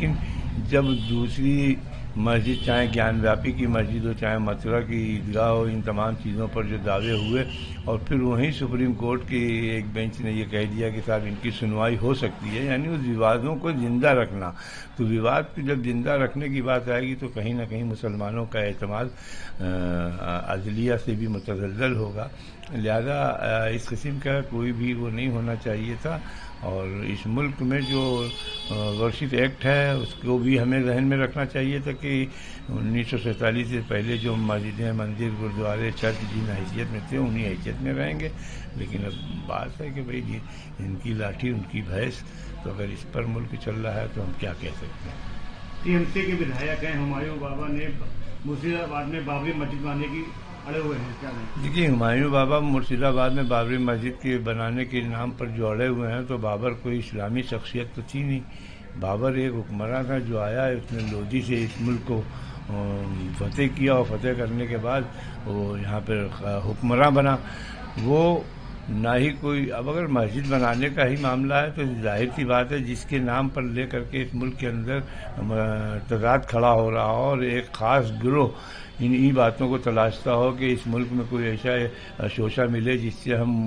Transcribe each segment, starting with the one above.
لیکن جب دوسری مسجد، چاہے گیان واپی کی مسجد ہو، چاہے متھرا کی عیدگاہ ہو، ان تمام چیزوں پر جو دعوے ہوئے اور پھر وہیں سپریم کورٹ کی ایک بینچ نے یہ کہہ دیا کہ صاحب ان کی سنوائی ہو سکتی ہے، یعنی اس ووادوں کو زندہ رکھنا. تو وواد کو جب زندہ رکھنے کی بات آئے گی تو کہیں نہ کہیں مسلمانوں کا اعتماد عدلیہ سے بھی متزلزل ہوگا. لہذا اس قسم کا کوئی بھی وہ نہیں ہونا چاہیے تھا. اور اس ملک میں جو ورشپ ایکٹ ہے اس کو بھی ہمیں ذہن میں رکھنا چاہیے تھا کہ 1947 سے پہلے جو مسجدیں، مندر، گرودوارے، چرچ جن حیثیت میں تھے انہی حیثیت میں رہیں گے. لیکن اب بات ہے کہ بھئی ان کی لاٹھی ان کی بھینس، تو اگر اس پر ملک چل رہا ہے تو ہم کیا کہہ سکتے ہیں. ٹی ایم سی کے ودھایک ہیں ہمایوں بابا نے مرشید آباد میں بابری مسجد بنانے کی اڑے ہوئے ہیں، کیا نہیں؟ دیکھیے، ہمایوں بابا مرشید آباد میں بابری مسجد کے بنانے کے نام پر جو اڑے ہوئے ہیں، تو بابر کوئی اسلامی شخصیت تو تھی نہیں. بابر ایک حکمراں تھا جو آیا، اس نے لودھی سے اس ملک کو فتح کیا اور فتح کرنے کے بعد وہ یہاں پہ حکمراں بنا. وہ نہ ہی کوئی، اب اگر مسجد بنانے کا ہی معاملہ ہے تو ظاہر سی بات ہے جس کے نام پر لے کر کے اس ملک کے اندر تضاد کھڑا ہو رہا ہو اور ایک خاص گروہ انہی باتوں کو تلاشتا ہو کہ اس ملک میں کوئی ایسا شوشہ ملے جس سے ہم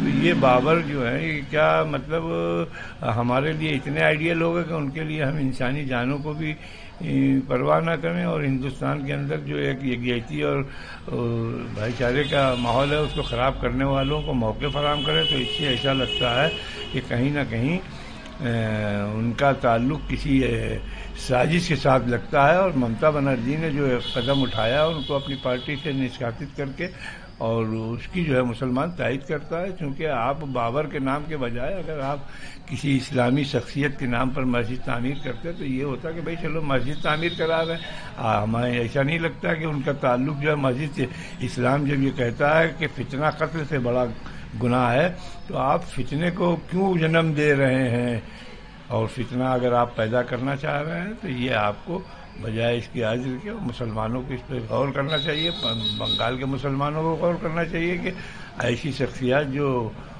تو یہ بابر جو ہے یہ کیا مطلب ہمارے لیے اتنے آئیڈیل ہو گئے کہ ان کے لیے ہم انسانی جانوں کو بھی پرواہ نہ کریں اور ہندوستان کے اندر جو ایک یکجہتی اور بھائی چارے کا ماحول ہے اس کو خراب کرنے والوں کو موقع فراہم کریں. تو اس سے ایسا لگتا ہے کہ کہیں نہ کہیں ان کا تعلق کسی سازش کے ساتھ لگتا ہے. اور ممتا بنرجی نے جو ایک قدم اٹھایا ان کو اپنی پارٹی سے نشکاتت کر کے، اور اس کی جو ہے مسلمان تائید کرتا ہے. چونکہ آپ بابر کے نام کے بجائے اگر آپ کسی اسلامی شخصیت کے نام پر مسجد تعمیر کرتے تو یہ ہوتا کہ بھئی چلو مسجد تعمیر کرا رہے ہیں. ہمیں ایسا نہیں لگتا کہ ان کا تعلق جو ہے مسجد سے. اسلام جب یہ کہتا ہے کہ فتنہ قتل سے بڑا گناہ ہے تو آپ فتنے کو کیوں جنم دے رہے ہیں؟ اور فتنہ اگر آپ پیدا کرنا چاہ رہے ہیں تو یہ آپ کو بجائے اس کے عذر کے مسلمانوں کو اس پہ غور کرنا چاہیے. بنگال کے مسلمانوں کو غور کرنا چاہیے کہ ایسی شخصیات جو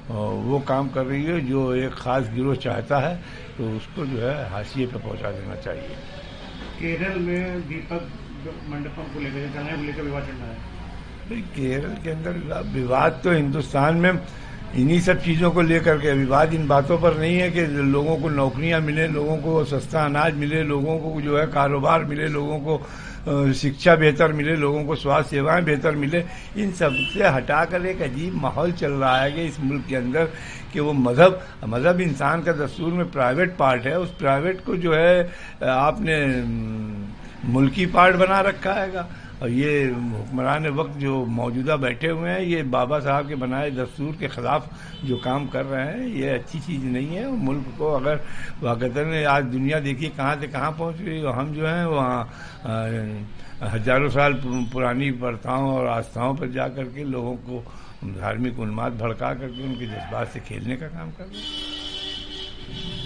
وہ کام کر رہی ہے جو ایک خاص گروہ چاہتا ہے تو اس کو جو ہے حاشیے پہ پہنچا دینا چاہیے. کیرل میں دیپک منڈپم کو لے کر چلنے کو لے کر وواد چل رہا ہے. کیرل کے اندر وواد تو ہندوستان میں انہی سب چیزوں کو لے کر کے، وواد ان باتوں پر نہیں ہے کہ لوگوں کو نوکریاں ملیں، لوگوں کو سستا اناج ملے، لوگوں کو جو ہے کاروبار ملے، لوگوں کو شکشا بہتر ملے، لوگوں کو سواستھ سیوائیں بہتر ملے. ان سب سے ہٹا کر ایک عجیب ماحول چل رہا ہے کہ اس ملک کے اندر کہ وہ مذہب انسان کا دستور میں پرائیویٹ پارٹ ہے. اس پرائیویٹ کو جو ہے آپ نے ملکی پارٹ بنا رکھا ہے گا. اور یہ حکمران وقت جو موجودہ بیٹھے ہوئے ہیں یہ بابا صاحب کے بنائے دستور کے خلاف جو کام کر رہے ہیں یہ اچھی چیز نہیں ہے. ملک کو اگر واقعتاً آج دنیا دیکھیے کہاں سے کہاں پہنچ رہی ہے. ہم جو ہیں وہاں ہزاروں سال پرانی پرتھاؤں اور آستھاؤں پر جا کر کے لوگوں کو دھارمک انماد بھڑکا کر کے ان کے جذبات سے کھیلنے کا کام کر رہے ہیں.